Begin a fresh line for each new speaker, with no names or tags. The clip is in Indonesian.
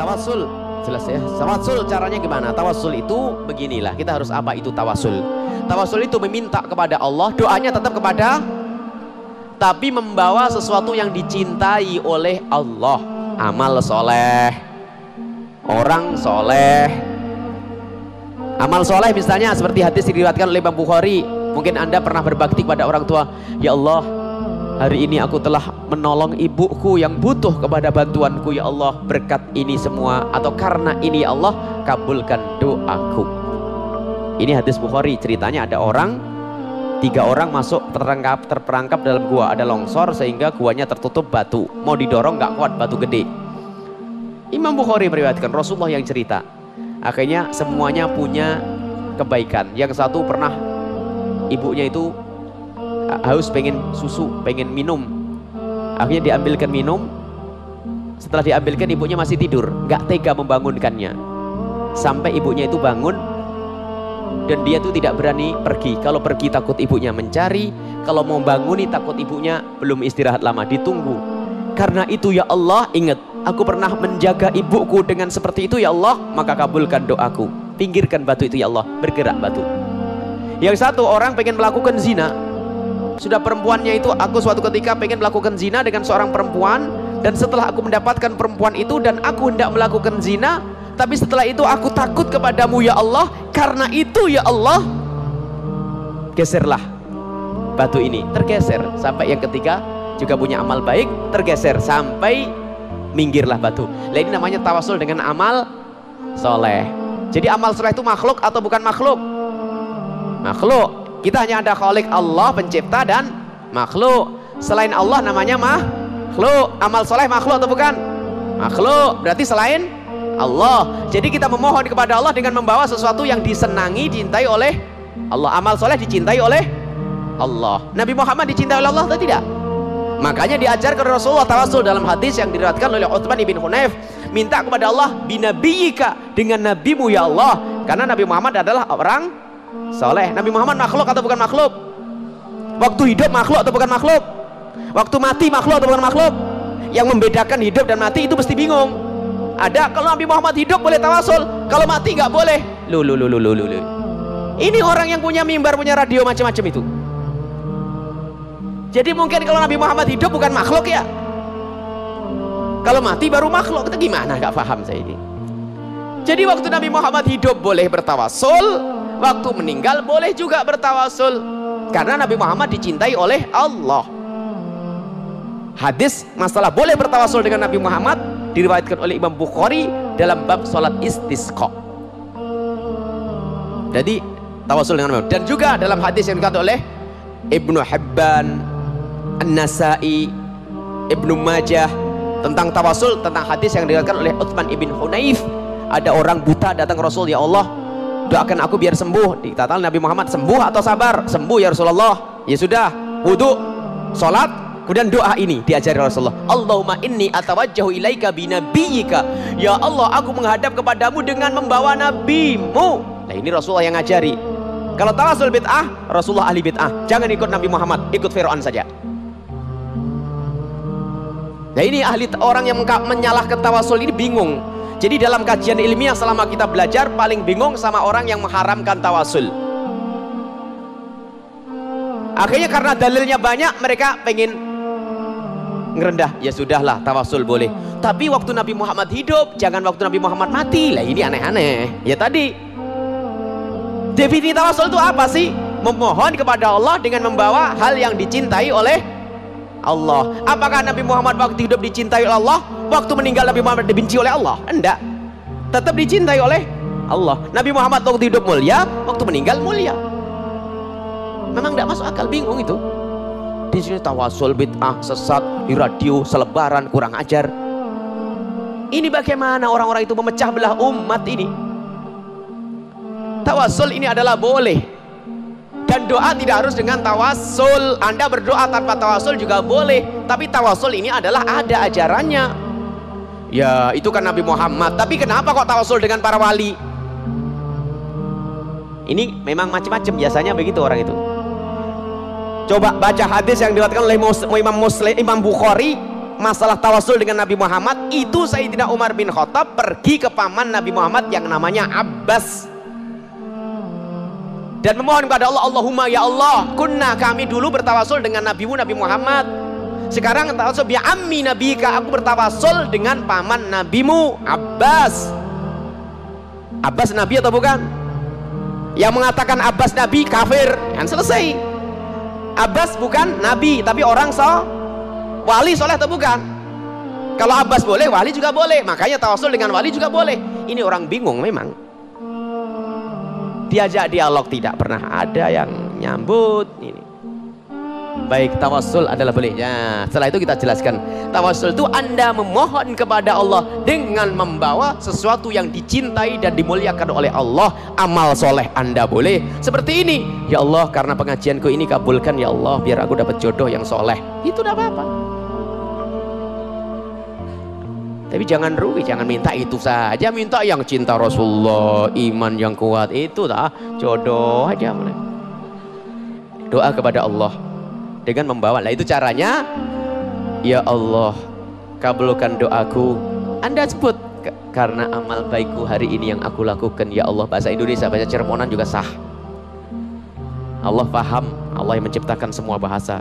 Tawassul, jelas ya. Tawassul caranya gimana? Tawassul itu beginilah. Kita harus apa itu tawassul? Tawassul itu meminta kepada Allah, doanya tetap kepada, tapi membawa sesuatu yang dicintai oleh Allah. Amal soleh, orang soleh. Amal soleh misalnya seperti hadis diriwayatkan oleh Imam Bukhari. Mungkin Anda pernah berbakti kepada orang tua. Ya Allah, hari ini aku telah menolong ibuku yang butuh kepada bantuanku. Ya Allah, berkat ini semua atau karena ini ya Allah, kabulkan doaku. Ini hadis Bukhari. Ceritanya ada orang, 3 orang masuk terperangkap dalam gua. Ada longsor sehingga guanya tertutup batu. Mau didorong nggak kuat, batu gede. Imam Bukhari meriwayatkan, Rasulullah yang cerita. Akhirnya semuanya punya kebaikan. Yang satu pernah ibunya itu haus, pengen susu, pengen minum. Akhirnya diambilkan minum. Setelah diambilkan ibunya masih tidur, nggak tega membangunkannya. Sampai ibunya itu bangun dan dia tuh tidak berani pergi. Kalau pergi takut ibunya mencari, kalau mau banguni takut ibunya belum istirahat lama, ditunggu. Karena itu ya Allah, ingat, aku pernah menjaga ibuku dengan seperti itu ya Allah, maka kabulkan doaku. Pinggirkan batu itu ya Allah, bergerak batu. Yang satu orang pengen melakukan zina. Sudah perempuannya itu, aku suatu ketika pengen melakukan zina dengan seorang perempuan, dan setelah aku mendapatkan perempuan itu dan aku hendak melakukan zina, tapi setelah itu aku takut kepadamu ya Allah, karena itu ya Allah, geserlah batu ini. Tergeser sampai yang ketiga juga punya amal baik, tergeser sampai minggirlah batu. Nah, ini namanya tawassul dengan amal soleh. Jadi amal soleh itu makhluk atau bukan makhluk? Makhluk. Kita hanya ada khalik Allah, pencipta, dan makhluk. Selain Allah namanya makhluk. Amal soleh makhluk atau bukan? Makhluk. Berarti selain Allah. Jadi kita memohon kepada Allah dengan membawa sesuatu yang disenangi, dicintai oleh Allah. Amal soleh dicintai oleh Allah. Nabi Muhammad dicintai oleh Allah atau tidak? Makanya diajarkan Rasulullah tawassul dalam hadis yang diriwayatkan oleh Utsman ibn Hunayf, minta kepada Allah binabiyika, dengan nabimu ya Allah, karena Nabi Muhammad adalah orang soleh. Nabi Muhammad makhluk atau bukan makhluk? Waktu hidup makhluk atau bukan makhluk? Waktu mati makhluk atau bukan makhluk? Yang membedakan hidup dan mati itu mesti bingung. Ada, kalau Nabi Muhammad hidup boleh tawassul, kalau mati nggak boleh. Ini orang yang punya mimbar, punya radio, macam-macam itu. Jadi mungkin kalau Nabi Muhammad hidup bukan makhluk ya, kalau mati baru makhluk. Itu gimana? Nggak paham saya ini. Jadi waktu Nabi Muhammad hidup boleh bertawassul, waktu meninggal boleh juga bertawassul, karena Nabi Muhammad dicintai oleh Allah. Hadis masalah boleh bertawassul dengan Nabi Muhammad diriwayatkan oleh Imam Bukhari dalam bab sholat istisqa. Jadi tawassul dengan Nabi. Dan juga dalam hadis yang dikatakan oleh Ibnu Hibban, An-Nasai, Ibnu Majah tentang tawassul, tentang hadis yang diriwayatkan oleh Utsman ibn Hunayf. Ada orang buta datang ke Rasul, ya Allah, doakan aku biar sembuh. Dikatakan Nabi Muhammad, sembuh atau sabar? Sembuh ya Rasulullah. Ya sudah, wudu, sholat, kemudian doa ini diajari Rasulullah. Allahumma inni atawajjahu ilaika binabiyyika. Ya Allah, aku menghadap kepadamu dengan membawa nabimu. Nah, ini Rasulullah yang ngajari. Kalau tawassul bid'ah, Rasulullah ahli bid'ah. Jangan ikut Nabi Muhammad, ikut Fir'aun saja. Nah, ini ahli, orang yang menyalahkan tawassul ini bingung. Jadi dalam kajian ilmiah selama kita belajar, paling bingung sama orang yang mengharamkan tawassul. Akhirnya karena dalilnya banyak, mereka pengen ngerendah. Ya sudahlah, tawassul boleh, tapi waktu Nabi Muhammad hidup, jangan waktu Nabi Muhammad mati. Lah ini aneh-aneh. Ya tadi definisi tawassul itu apa sih? Memohon kepada Allah dengan membawa hal yang dicintai oleh Allah. Apakah Nabi Muhammad waktu hidup dicintai oleh Allah? Waktu meninggal Nabi Muhammad dibenci oleh Allah? Enggak, tetap dicintai oleh Allah. Nabi Muhammad waktu hidup mulia, waktu meninggal mulia. Memang tidak masuk akal, bingung itu. Di sini tawassul bid'ah, sesat, di radio selebaran, kurang ajar. Ini bagaimana orang-orang itu memecah belah umat ini? Tawassul ini adalah boleh, dan doa tidak harus dengan tawassul. Anda berdoa tanpa tawassul juga boleh, tapi tawassul ini adalah ada ajarannya. Ya itu kan Nabi Muhammad, tapi kenapa kok tawassul dengan para wali? Ini memang macam-macam, biasanya begitu orang itu. Coba baca hadis yang diriwayatkan oleh Imam Bukhari masalah tawasul dengan Nabi Muhammad, itu Sayyidina Umar bin Khattab pergi ke paman Nabi Muhammad yang namanya Abbas dan memohon kepada Allah, Allahumma ya Allah, kunna, kami dulu bertawasul dengan nabimu Nabi Muhammad, sekarang tawasul bi ammi nabika, aku bertawasul dengan paman nabimu Abbas. Abbas nabi atau bukan? Yang mengatakan Abbas nabi kafir, kan selesai. Abbas bukan nabi tapi orang wali soleh atau bukan? Kalau Abbas boleh, wali juga boleh, makanya tawasul dengan wali juga boleh. Ini orang bingung memang, diajak dialog tidak pernah ada yang nyambut ini. Baik, tawasul adalah bolehnya. Setelah itu kita jelaskan, tawasul itu Anda memohon kepada Allah dengan membawa sesuatu yang dicintai dan dimuliakan oleh Allah. Amal soleh Anda boleh seperti ini, ya Allah, karena pengajianku ini kabulkan ya Allah, biar aku dapat jodoh yang soleh. Itu tidak apa-apa. Tapi jangan rugi, jangan minta itu saja, minta yang cinta Rasulullah, iman yang kuat, itu tak jodoh aja. Doa kepada Allah dengan membawa, nah itu caranya, ya Allah kabulkan doaku. Anda sebut, karena amal baikku hari ini yang aku lakukan ya Allah. Bahasa Indonesia, bahasa Cirebonan juga sah. Allah paham, Allah yang menciptakan semua bahasa.